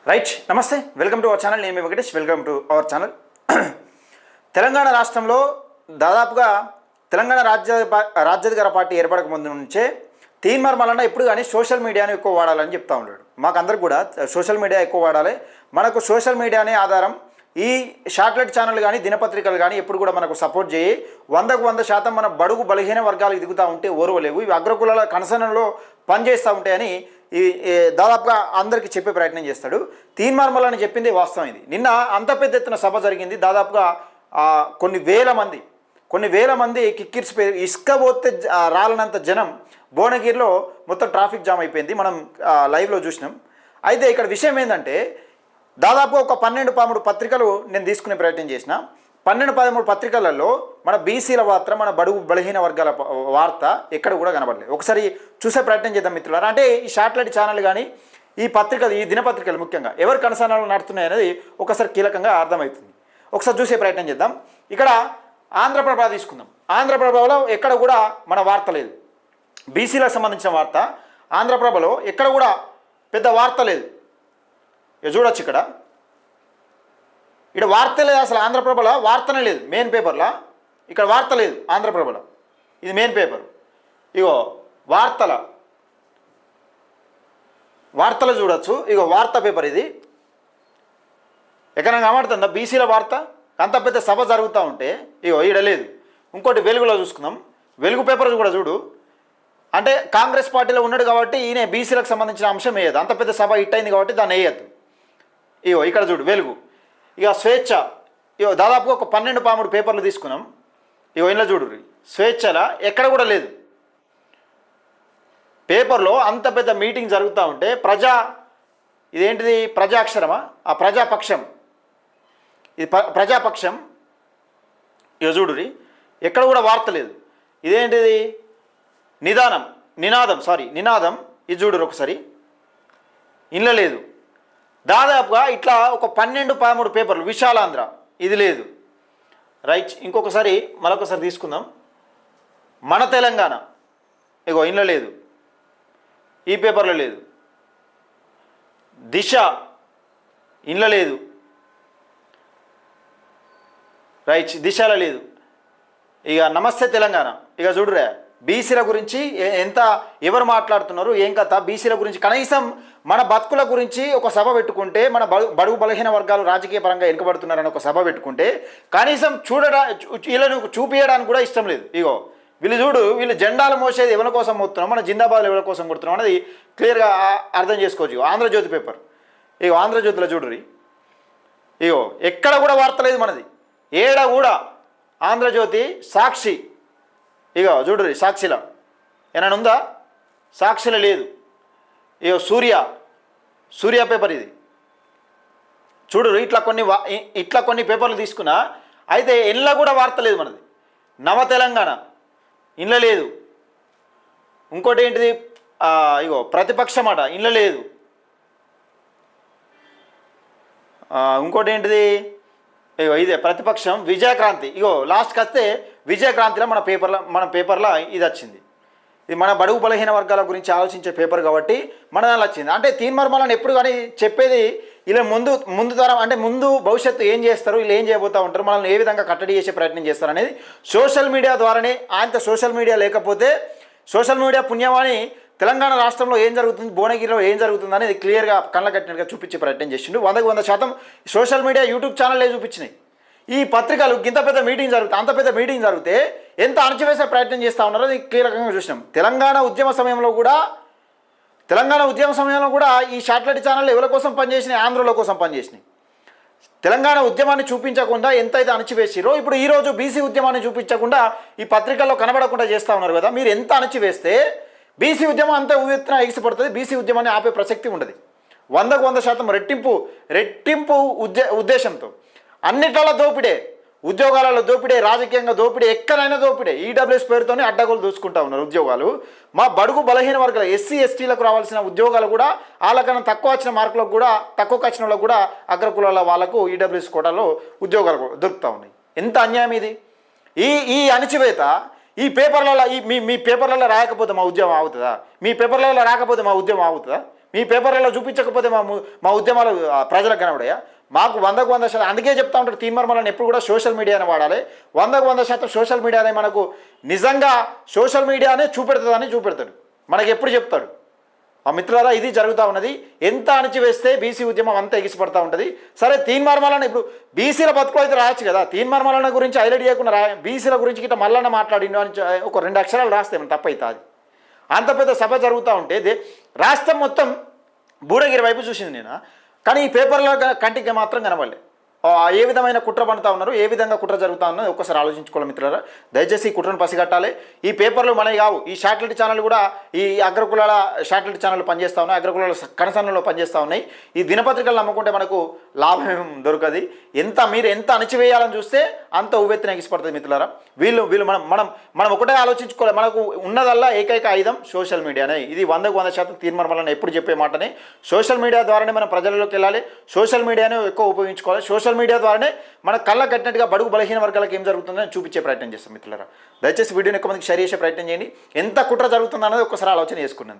Right, నమస్తే, welcome to our channel. నేను Venkatesh, welcome to our channel. Telangana రాష్ట్రంలో దాదాపుగా తెలంగాణ రాజ్యాధికార పార్టీ ఏర్పడక ముందు నుంచే తీన్మార్ మల్లన్న ఎప్పుడు కానీ సోషల్ మీడియాని ఎక్కువ వాడాలని చెప్తా ఉన్నాడు. మాకందరికి కూడా సోషల్ మీడియా ఎక్కువ వాడాలి, మనకు సోషల్ మీడియానే ఆధారం. ఈ శాటిలైట్ ఛానల్ కానీ దినపత్రికలు కానీ ఎప్పుడు కూడా మనకు సపోర్ట్ చేయి 100% మన బడుగు బలహీన వర్గాలకు దిగుతూ ఉంటే ఓర్వలేవు. ఇవి అగ్రకులాల కనసనలో పనిచేస్తూ ఉంటాయని దాదాపుగా అందరికీ చెప్పే ప్రయత్నం చేస్తాడు. తీన్మార్ మల్లన్న చెప్పింది వాస్తవం. ఇది నిన్న అంత పెద్ద ఎత్తున సభ జరిగింది. దాదాపుగా కొన్ని వేల మంది కిక్కిరిసిపోయి ఇసుక పోతే రాలనంత జనం భువనగిరిలో మొత్తం ట్రాఫిక్ జామ్ అయిపోయింది. మనం లైవ్లో చూసినాం. అయితే ఇక్కడ విషయం ఏంటంటే దాదాపు ఒక 12-13 పత్రికలు నేను తీసుకునే ప్రయత్నం చేసిన. 12-13 పత్రికలలో మన బీసీల వార్త, మన బడుగు బలహీన వర్గాల వార్త ఎక్కడ కూడా కనబడలేదు. ఒకసారి చూసే ప్రయత్నం చేద్దాం మిత్రులారా. అంటే ఈ శాటిలైట్ ఛానల్ కానీ ఈ పత్రికలు, ఈ దినపత్రికలు ముఖ్యంగా ఎవరి కనసానాలు నడుస్తున్నాయి అనేది ఒకసారి కీలకంగా అర్థమవుతుంది. ఒకసారి చూసే ప్రయత్నం చేద్దాం. ఇక్కడ ఆంధ్రప్రభ తీసుకుందాం. ఆంధ్రప్రభలో ఎక్కడ కూడా మన వార్త లేదు, బీసీలకు సంబంధించిన వార్త. ఆంధ్రప్రభలో ఎక్కడ కూడా పెద్ద వార్త లేదు. చూడొచ్చు, ఇక్కడ వార్త లేదు అసలు. ఆంధ్రప్రభలో వార్తనే లేదు, మెయిన్ పేపర్లో ఇక్కడ వార్త లేదు. ఆంధ్రప్రభలో ఇది మెయిన్ పేపర్. ఇగో వార్తలు చూడొచ్చు. ఇగో వార్తా పేపర్ ఇది. ఎక్కడైనా కనబడుతుందా బీసీల వార్త? అంత పెద్ద సభ జరుగుతూ ఉంటే ఇగో ఈడ లేదు. ఇంకోటి వెలుగులో చూసుకుందాం. వెలుగు పేపర్ కూడా చూడు. అంటే కాంగ్రెస్ పార్టీలో ఉన్నాడు కాబట్టి ఈయన బీసీలకు సంబంధించిన అంశం వేయదు. అంత పెద్ద సభ హిట్ అయింది కాబట్టి దాన్ని వేయద్దు. ఇగో ఇక్కడ చూడు వెలుగు. ఇక స్వేచ్ఛ, ఇగో దాదాపుగా ఒక 12-13 పేపర్లు తీసుకున్నాం. ఇగో ఇంట్లో చూడు, స్వేచ్ఛల ఎక్కడ కూడా లేదు. పేపర్లో అంత పెద్ద మీటింగ్ జరుగుతూ ఉంటే ఇదేంటిది ప్రజాక్షరమా? ఆ ప్రజాపక్షం, ఇది ప్రజాపక్షం. ఇక చూడురి, ఎక్కడ కూడా వార్త లేదు. ఇదేంటిది నినాదం. ఇది చూడురు ఒకసారి, ఇంట్లో లేదు. దాదాపుగా ఇట్లా ఒక 12-13 పేపర్లు. విశాలాంధ్ర ఇది లేదు. రైట్, ఇంకొకసారి మరొకసారి తీసుకుందాం. మన తెలంగాణ ఇగో ఇంట్లో లేదు, ఈ పేపర్లో లేదు. దిశ ఇంట్లో లేదు. రైట్, దిశలో లేదు. ఇక నమస్తే తెలంగాణ. ఇక చూడురా, బీసీల గురించి ఎవరు మాట్లాడుతున్నారు, ఏం కథ, బీసీల గురించి కనీసం మన బతుకుల గురించి ఒక సభ పెట్టుకుంటే, మన బడుగు బలహీన వర్గాలు రాజకీయ పరంగా వెనుకబడుతున్నారని ఒక సభ పెట్టుకుంటే కనీసం వీళ్ళను చూపించడానికి కూడా ఇష్టం లేదు. ఇగో వీళ్ళు చూడు, వీళ్ళు జెండాలు మోసేది ఎవరి కోసం మోస్తున్నాం, మన జిందాబాద్లు ఎవరి కోసం కొడుతున్నాం అనేది క్లియర్గా అర్థం చేసుకోవచ్చు. ఆంధ్రజ్యోతి పేపర్, ఇగో ఆంధ్రజ్యోతిలో చూడురి. ఇగో ఎక్కడ కూడా వార్త లేదు మనది, ఏడ కూడా. ఆంధ్రజ్యోతి, సాక్షి, ఇగో చూడురి, సాక్షిలో ఏమైనా ఉందా? సాక్షిలో లేదు. ఇగో సూర్య పేపర్ ఇది చూడు. ఇట్లా కొన్ని పేపర్లు తీసుకున్నా. అయితే ఇంట్లో కూడా వార్త లేదు మనది. నవ తెలంగాణ ఇంట్లో లేదు. ఇంకోటి ఏంటిది, ఇగో ప్రతిపక్షం అట, ఇంట్లో లేదు. ఇంకోటి ఏంటిది, ఇగో ఇదే ప్రతిపక్షం. విజయక్రాంతి, ఇగో లాస్ట్కి వస్తే విజయక్రాంతిలో మన పేపర్లో ఇది వచ్చింది. ఇది మన బడుగు బలహీన వర్గాల గురించి ఆలోచించే పేపర్ కాబట్టి మన దానిలో వచ్చింది. అంటే తీన్మార్ మల్లన్న ఎప్పుడు కానీ చెప్పేది ఇలా ముందు తరం, అంటే ముందు భవిష్యత్తు ఏం చేస్తారు, వీళ్ళు ఏం చేయబోతూ ఉంటారు, మనల్ని ఏ విధంగా కట్టడి చేసే ప్రయత్నం చేస్తారు అనేది సోషల్ మీడియా ద్వారానే. ఆయనతో సోషల్ మీడియా లేకపోతే, సోషల్ మీడియా పుణ్యమాని తెలంగాణ రాష్ట్రంలో ఏం జరుగుతుంది, భువనగిరిలో ఏం జరుగుతుంది అనేది క్లియర్గా కళ్ళ కట్టినట్టుగా చూపించే ప్రయత్నం చేసిండు. 100% సోషల్ మీడియా, యూట్యూబ్ ఛానల్లే చూపించినాయి. ఈ పత్రికలు ఇంత పెద్ద మీటింగ్ జరుగుతాయి, అంత పెద్ద మీటింగ్ జరిగితే ఎంత అణచివేసే ప్రయత్నం చేస్తూ ఉన్నారో అది క్లియర్గా చూసినాం. తెలంగాణ ఉద్యమ సమయంలో కూడా ఈ శాటిలైట్ ఛానళ్ళు ఎవరి కోసం పనిచేసినాయి? ఆంధ్రుల కోసం పనిచేసినాయి. తెలంగాణ ఉద్యమాన్ని చూపించకుండా ఎంతైతే అణచివేసిరో, ఇప్పుడు ఈరోజు బీసీ ఉద్యమాన్ని చూపించకుండా ఈ పత్రికల్లో కనబడకుండా చేస్తూ ఉన్నారు కదా. మీరు ఎంత అణచివేస్తే బీసీ ఉద్యమం అంతా ఉవ్వెత్తున ఎగిసిపడుతుంది. బీసీ ఉద్యమాన్ని ఆపే ప్రసక్తి ఉండదు. 100% రెట్టింపు ఉద్దేశంతో అన్నిట్లలో దోపిడే, ఉద్యోగాలలో దోపిడే, రాజకీయంగా దోపిడే, ఎక్కడైనా దోపిడే. ఈడబ్ల్యూఎస్ పేరుతోనే అడ్డగోలు దూసుకుంటా ఉన్నారు ఉద్యోగాలు. మా బడుగు బలహీన వర్గాల ఎస్సీ ఎస్టీలకు రావాల్సిన ఉద్యోగాలు కూడా వాళ్ళకన్నా తక్కువ వచ్చిన మార్కులకు కూడా, తక్కువ వచ్చిన వాళ్ళకు కూడా అగ్రకులాల వాళ్ళకు ఈడబ్ల్యూఎస్ కోటాలో ఉద్యోగాలు దొరుకుతూ ఉన్నాయి. ఎంత అన్యాయం ఇది! ఈ అణచివేత ఈ పేపర్లలో మీ పేపర్లలో రాకపోతే మా ఉద్యమం అవుతుందా? మీ పేపర్లలో రాకపోతే మా ఉద్యమం అవుతుందా? మీ పేపర్లలో చూపించకపోతే మా ఉద్యమాలు ప్రజలకు కనబడాయా? మాకు 100% అందుకే చెప్తా ఉంటారు తీన్మార్మలను ఎప్పుడు కూడా సోషల్ మీడియాని వాడాలి. 100% సోషల్ మీడియానే మనకు నిజంగా సోషల్ మీడియానే చూపెడతాడు మనకి ఎప్పుడు చెప్తాడు. ఆ మిత్రులారా, ఇది జరుగుతూ ఉన్నది. ఎంత అణిచివేస్తే బీసీ ఉద్యమం అంతా ఎగిసిపడతా ఉంటుంది. సరే, తీన్మార్మలను ఇప్పుడు బీసీల బతుకు అయితే రాయొచ్చు కదా, తీన్మార్మలన గురించి హైలైట్ చేయకుండా బీసీల గురించి గిట్ట మల్లన్న మాట్లాడిండు అని ఒక 2 అక్షరాలు రాస్తే తప్పైతుంది. అంత పెద్ద సభ జరుగుతూ ఉంటే రాష్ట్రం మొత్తం బూడగిరి వైపు చూసింది నేను, కానీ ఈ పేపర్లో కంటికి మాత్రం కనబడలే. ఏ విధమైన కుట్ర పడుతూ ఉన్నారు, ఏ విధంగా కుట్ర జరుగుతూ ఉన్నది ఒక్కసారి ఆలోచించుకోవాలి మిత్రులారా. దయచేసి ఈ కుట్రను పసిగట్టాలి. ఈ పేపర్లు మనవి కావు. ఈ శాటిలైట్ ఛానల్ కూడా ఈ అగ్రకులాల శాటిలైట్ ఛానల్ పనిచేస్తూ ఉన్నాయి, అగ్రకులాల కనసన్నలో పనిచేస్తూ ఉన్నాయి. ఈ దినపత్రికలు నమ్ముకుంటే మనకు లాభం దొరకదు. మీరు ఎంత అణచివేయాలని చూస్తే అంత ఉవ్వెత్తున ఎగిసిపడుతుంది మిత్రులారా. వీళ్ళు మనం ఒకటే ఆలోచించుకోవాలి. మనకు ఉన్నదల్లా ఏకైక ఆయుధం సోషల్ మీడియానే. ఇది 100% తీన్మార్మలను ఎప్పుడు చెప్పే మాటనే. సోషల్ మీడియా ద్వారానే మనం ప్రజలలోకి వెళ్ళాలి. సోషల్ మీడియానే ఎక్కువ ఉపయోగించుకోవాలి. సోషల్ మీడియా ద్వారానే మన కళ్ళ కట్టినట్టుగా బడుగు బలహీన వర్గాలకు ఏం జరుగుతుందని చూపించే ప్రయత్నం చేస్తాం మిత్రులారా. దయచేసి వీడియోని ఎక్కువ మందికి షేర్ చేసే ప్రయత్నం చేయండి. ఎంత కుట్ర జరుగుతుందన్నది ఒక్కసారి ఆలోచన చేసుకున్నాను.